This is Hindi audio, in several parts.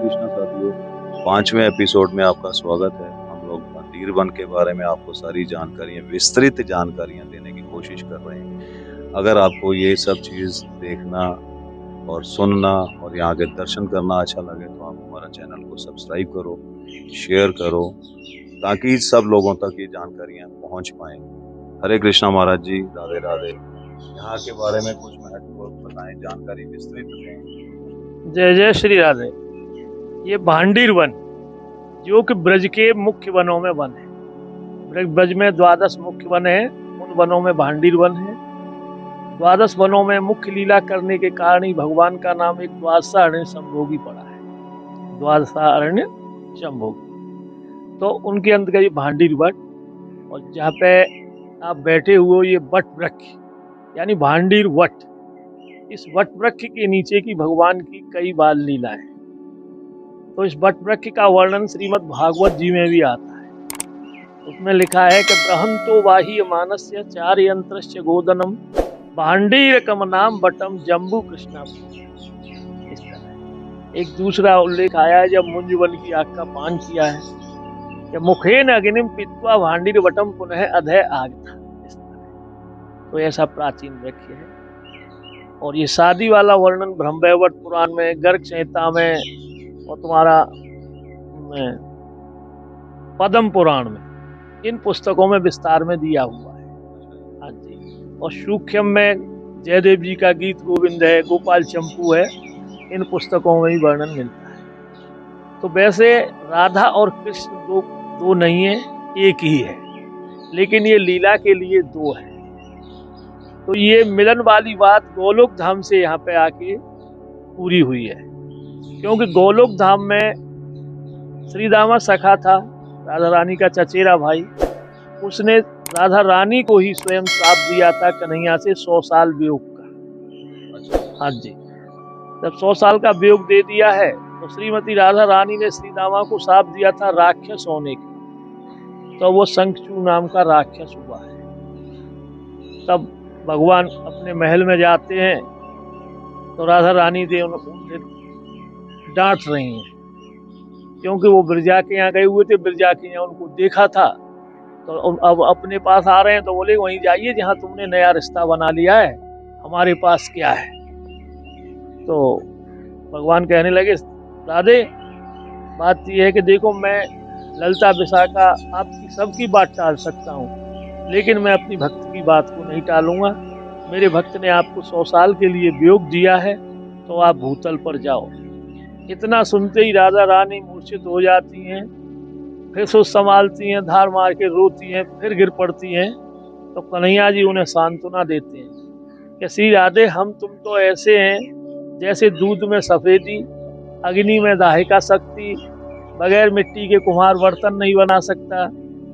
कृष्णा साथियों, 5वें एपिसोड में आपका स्वागत है। हम लोग मंदिर वन के बारे में आपको सारी जानकारियां, विस्तृत जानकारियां देने की कोशिश कर रहे हैं। अगर आपको ये सब चीज़ देखना और सुनना और यहाँ के दर्शन करना अच्छा लगे तो आप हमारा चैनल को सब्सक्राइब करो, शेयर करो, ताकि सब लोगों तक ये जानकारियां पहुंच पाए। हरे कृष्णा महाराज जी, राधे राधे। यहाँ के बारे में कुछ महत्वपूर्ण बताएं, जानकारी विस्तृत दें। जय जय श्री राधे। ये भांडीर वन जो कि ब्रज के मुख्य वनों में वन है। ब्रज में 12 मुख्य वन है, उन वनों में भांडीर वन है। 12 वनों में मुख्य लीला करने के कारण ही भगवान का नाम एक द्वादशारण्य संभोगी पड़ा है। द्वादशारण्य संभोगी, तो उनके अंत का ये भांडीर वन। और जहाँ पे आप बैठे हुए हो, ये वट वृक्ष यानी भांडीर वट। इस वट वृक्ष के नीचे की भगवान की कई बाल लीला है। तो इस वट वृक्ष का वर्णन श्रीमद् भागवत जी में भी आता है। उसमें लिखा है कि ब्रहंतो बाह्य मानस्य चार यंत्रस्य गोदनम भांडीर कम नाम बटम जम्बू कृष्णा। इस तरह एक दूसरा उल्लेख आया है जब मुंजवन की आग का पान किया है कि मुखेन अग्निम पित्वा भांडीर वटम पुनः अधय आगता। इस तरह तो ऐसा प्राचीन वृक्ष है। और ये शादी वाला वर्णन ब्रह्मवैवर्त पुराण में, गर्ग संहिता में और तुम्हारा पद्म पुराण में, इन पुस्तकों में विस्तार में दिया हुआ है। हाँ जी। और सूक्ष्म में जयदेव जी का गीत गोविंद है, गोपाल चंपू है, इन पुस्तकों में भी वर्णन मिलता है। तो वैसे राधा और कृष्ण दो नहीं है, एक ही है, लेकिन ये लीला के लिए दो है। तो ये मिलन वाली बात गोलोक धाम से यहाँ पे आके पूरी हुई है, क्योंकि गोलोक धाम में श्री दामा सखा था, राधा रानी का चचेरा भाई। उसने राधा रानी को ही स्वयं श्राप दिया था कन्हैया से 100 साल वियोग का। हाँ जी। जब 100 साल का वियोग दे दिया है तो श्रीमती राधा रानी ने श्री दामा को श्राप दिया था राक्षस होने का। तो वो शंखचूड़ नाम का राक्षस हुआ है। तब भगवान अपने महल में जाते हैं तो राधा रानी दे उनसे डांट रही हैं, क्योंकि वो बिरजा के यहाँ गए हुए थे, बिरजा के यहाँ उनको देखा था। तो अब अपने पास आ रहे हैं तो बोले वहीं जाइए जहाँ तुमने नया रिश्ता बना लिया है, हमारे पास क्या है। तो भगवान कहने लगे, राधे बात यह है कि देखो, मैं ललिता विशाखा आपकी सबकी बात टाल सकता हूँ, लेकिन मैं अपनी भक्त की बात को नहीं टालूंगा। मेरे भक्त ने आपको 100 साल के लिए वियोग दिया है, तो आप भूतल पर जाओ। इतना सुनते ही राधा रानी मूर्छित हो जाती हैं, फिर सोच संभालती हैं, धार मार के रोती हैं, फिर गिर पड़ती हैं। तो कन्हैया जी उन्हें सांत्वना देते हैं कि श्री राधे, हम तुम तो ऐसे हैं जैसे दूध में सफेदी, अग्नि में दाहिका शक्ति, बगैर मिट्टी के कुम्हार बर्तन नहीं बना सकता,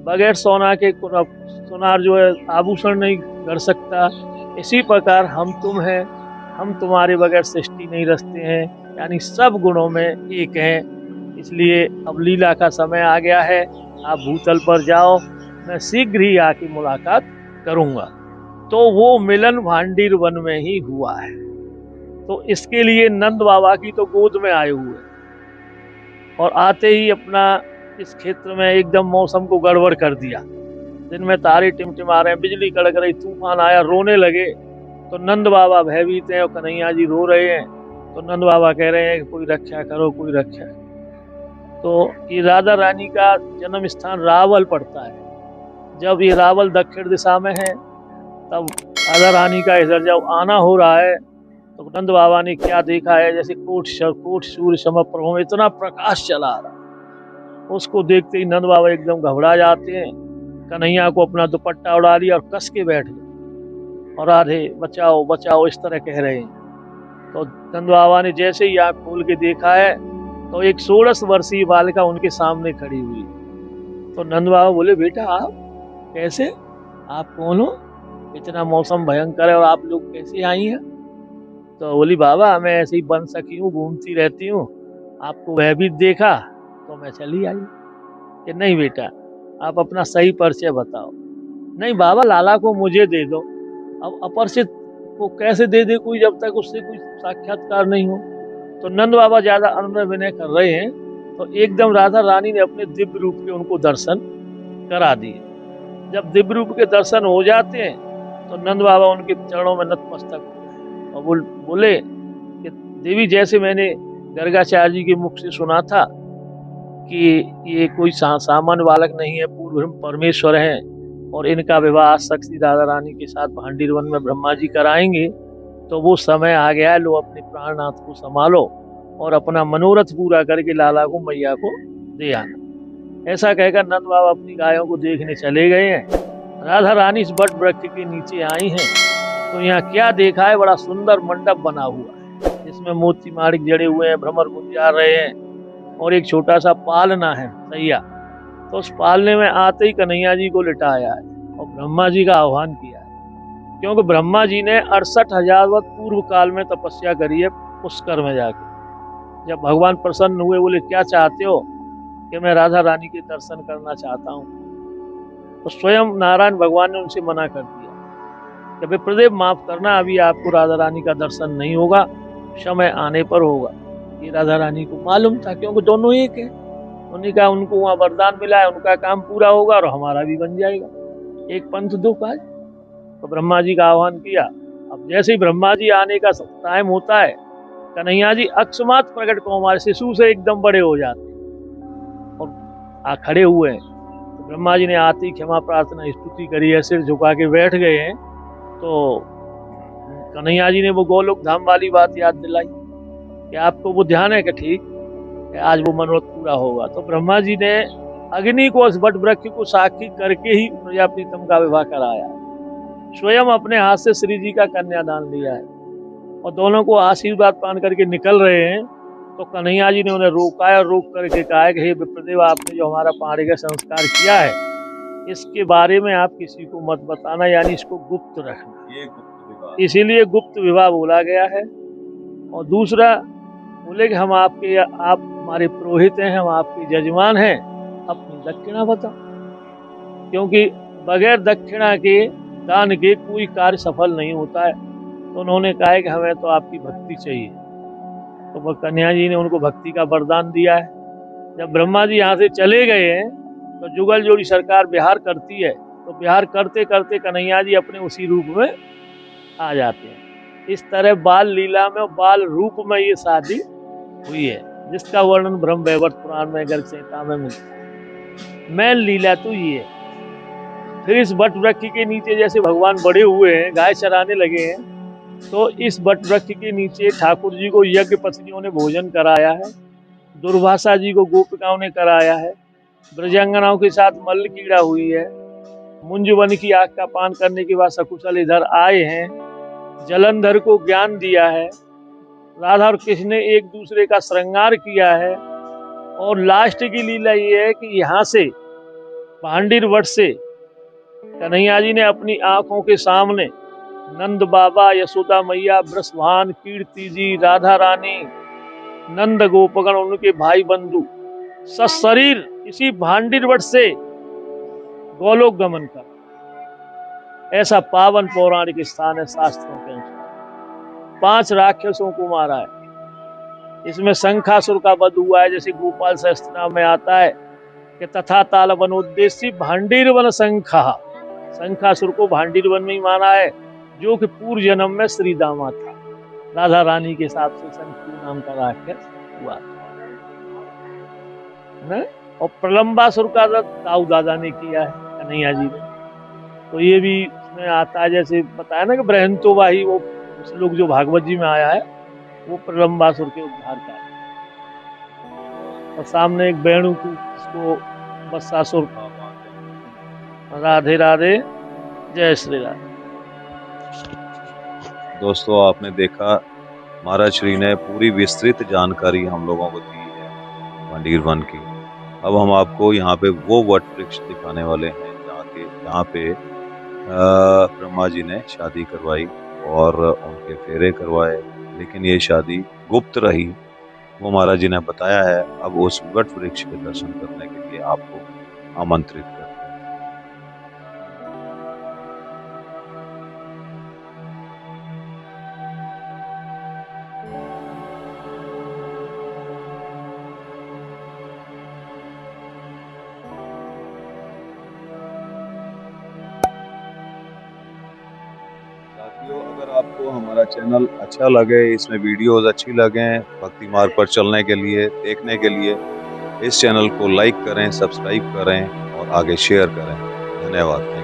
बगैर सोना के सोनार जो है आभूषण नहीं कर सकता। इसी प्रकार हम तुम हैं, हम तुम्हारे बगैर सृष्टि नहीं रचते हैं, यानी सब गुणों में एक हैं। इसलिए अब लीला का समय आ गया है, आप भूतल पर जाओ, मैं शीघ्र ही आके मुलाकात करूंगा। तो वो मिलन भांडीर वन में ही हुआ है। तो इसके लिए नंद बाबा की तो गोद में आए हुए, और आते ही अपना इस क्षेत्र में एकदम मौसम को गड़बड़ कर दिया। दिन में तारे टिमटिमा रहे हैं, बिजली कड़क रही, तूफान आया, रोने लगे। तो नंद बाबा भयभीत हैं और कन्हैया जी रो रहे हैं। तो नंद बाबा कह रहे हैं कि कोई रक्षा करो, कोई रक्षा। तो ये राधा रानी का जन्म स्थान रावल पड़ता है। जब ये रावल दक्षिण दिशा में है, तब राधा रानी का इधर जब आना हो रहा है तो नंद बाबा ने क्या देखा है, जैसे कोट सूर्य समप्रभ, इतना प्रकाश चला रहा। उसको देखते ही नंद बाबा एकदम घबरा जाते हैं, कन्हैया को अपना दुपट्टा उड़ा लिया और कस के बैठ गए और राधे बचाओ बचाओ इस तरह कह रहे हैं। तो नंद बाबा ने जैसे ही आँख खोल के देखा है तो एक 16 वर्षीय बालिका उनके सामने खड़ी हुई। तो नंद बाबा बोले, बेटा आप कैसे, आप कौन हो, इतना मौसम भयंकर है और आप लोग कैसे आई हैं। तो बोली, बाबा मैं ऐसे ही बन सकी हूँ, घूमती रहती हूँ, आपको वह भी देखा तो मैं चली आई। कि नहीं बेटा, आप अपना सही परिचय बताओ। नहीं बाबा, लाला को मुझे दे दो। अब अपरिचित को कैसे दे दे कोई, जब तक उससे कोई साक्षात्कार नहीं हो। तो नंद बाबा ज्यादा अनुनय विनय कर रहे हैं, तो एकदम राधा रानी ने अपने दिव्य रूप के उनको दर्शन करा दिए। जब दिव्य रूप के दर्शन हो जाते हैं तो नंद बाबा उनके चरणों में नतमस्तक हो गए और बोले कि देवी, जैसे मैंने गर्गाचार्य जी के मुख से सुना था कि ये कोई सामान्य बालक नहीं है, पूर्व परमेश्वर हैं और इनका विवाह शक्ति राधा रानी के साथ भांडीर वन में ब्रह्मा जी कराएंगे, तो वो समय आ गया है, लो अपने प्राणनाथ को संभालो और अपना मनोरथ पूरा करके लाला को मैया को दे आना। ऐसा कहकर नंद बाबा अपनी गायों को देखने चले गए हैं। राधा रानी इस बट वृक्ष के नीचे आई हैं, तो यहाँ क्या देखा है, बड़ा सुंदर मंडप बना हुआ है जिसमें मोती माणिक जड़े हुए हैं, भ्रमर गुंजार रहे हैं और एक छोटा सा पालना है सैया। तो उस पालने में आते ही कन्हैया जी को लिटाया है और ब्रह्मा जी का आह्वान किया है, क्योंकि ब्रह्मा जी ने 68,000 वर्ष पूर्व काल में तपस्या करी है पुष्कर में जाके। जब भगवान प्रसन्न हुए, बोले क्या चाहते हो, कि मैं राधा रानी के दर्शन करना चाहता हूँ। तो स्वयं नारायण भगवान ने उनसे मना कर दिया कि विप्रदेव माफ करना, अभी आपको राधा रानी का दर्शन नहीं होगा, समय आने पर होगा। ये राधा रानी को मालूम था, क्योंकि दोनों एक है। उन्होंने कहा उनको वहां वरदान मिला है, उनका काम पूरा होगा और हमारा भी बन जाएगा, एक पंथ दो काज। तो ब्रह्मा जी का आह्वान किया। अब जैसे ही ब्रह्मा जी आने का टाइम होता है, कन्हैया जी अकस्मात प्रकट कुमार शिशु से एकदम बड़े हो जाते और खड़े हुए हैं। तो ब्रह्मा जी ने आती क्षमा प्रार्थना स्तुति करी है, सिर झुका के बैठ गए हैं। तो कन्हैया जी ने वो गोलोक धाम वाली बात याद दिलाई कि आपको वो ध्यान है कि ठीक है, आज वो मनोरथ पूरा होगा। तो ब्रह्मा जी ने अग्नि को उस वट वृक्ष को साक्षी करके ही प्रजाप्रीतम का विवाह कराया, स्वयं अपने हाथ से श्री जी का कन्यादान लिया है और दोनों को आशीर्वाद पान करके निकल रहे हैं। तो कन्हैया जी ने उन्हें रोका है और रोक करके कहा है कि हे विप्रदेव, आपने जो हमारा पाणी का संस्कार किया है, इसके बारे में आप किसी को मत बताना, यानी इसको गुप्त रखना। ये गुप्त विवाह, इसीलिए गुप्त विवाह बोला गया है। और दूसरा बोले कि हम आपके, आप हमारे पुरोहित हैं, हम आपके जजमान हैं, अपनी दक्षिणा बताओ, क्योंकि बगैर दक्षिणा के दान के कोई कार्य सफल नहीं होता है। तो उन्होंने कहा है कि हमें तो आपकी भक्ति चाहिए। तो वह कन्या जी ने उनको भक्ति का वरदान दिया है। जब ब्रह्मा जी यहाँ से चले गए हैं, तो जुगल जोड़ी सरकार विहार करती है, तो विहार करते करते कन्हैया जी अपने उसी रूप में आ जाते हैं। इस तरह बाल लीला में, बाल रूप में ये शादी हुई है, जिसका वर्णन ब्रह्म वैवर्त पुराण में, गर्ग संहिता में मिलता है। मैन लीला तो ये है। फिर इस बट वृक्ष के नीचे जैसे भगवान बड़े हुए हैं, गाय चराने लगे हैं, तो इस बट वृक्ष के नीचे ठाकुर जी को यज्ञ पत्नियों ने भोजन कराया है, दुर्वासा जी को गोपिकाओं ने कराया है, ब्रजांगनाओं के साथ मल्ल कीड़ा हुई है, मुंजवन की आग का पान करने के बाद सकुशल इधर आए हैं, जलंधर को ज्ञान दिया है, राधा और कृष्ण ने एक दूसरे का श्रृंगार किया है। और लास्ट की लीला ये है कि यहाँ से भांडीर वट से कन्हैया जी ने अपनी आंखों के सामने नंद बाबा, यशोदा मैया, ब्रसभान, कीर्ति जी, राधा रानी, नंद गोपगण, उनके भाई बंधु सशरीर इसी भांडीर वट से गोलोक गमन कर। ऐसा पावन पौराणिक स्थान है शास्त्रों के अनुसार। 5 राक्षसों को मारा है। इसमें शंखासुर का वध हुआ है, जैसे गोपाल सहस्त्रनाम में आता है कि तथा ताल वनोद्देश्य भांडीर वन शंखा। शंखासुर को भांडीर वन में ही माना है, जो कि पूर्व जन्म में श्री दामा था, राधा रानी के साथ से शंखचूड़ नाम का राक्षस हुआ था। और प्रलंबासुर का वध दाऊ दादा ने किया है, कन्हैया जी ने। तो ये भी इसमें आता है, जैसे बताया ना कि ब्रहंतोवाही, वो श्लोक जो भागवत जी में आया है, वो प्रलंबासुर के उद्धार का है। और सामने एक वेणु को, इसको बत्सासुर। राधे राधे, जय श्री राम। दोस्तों आपने देखा महाराज श्री ने पूरी विस्तृत जानकारी हम लोगों को दी है भांडीर वन की। अब हम आपको यहाँ पे वो वट वृक्ष दिखाने वाले हैं जहाँ पे ब्रह्मा जी ने शादी करवाई और उनके फेरे करवाए, लेकिन ये शादी गुप्त रही, वो महाराज जी ने बताया है। अब उस वट वृक्ष के दर्शन करने के लिए आपको आमंत्रित करते हैं। अगर आपको हमारा चैनल अच्छा लगे, इसमें वीडियोस अच्छी लगें भक्ति मार्ग पर चलने के लिए, देखने के लिए, इस चैनल को लाइक करें, सब्सक्राइब करें और आगे शेयर करें। धन्यवाद।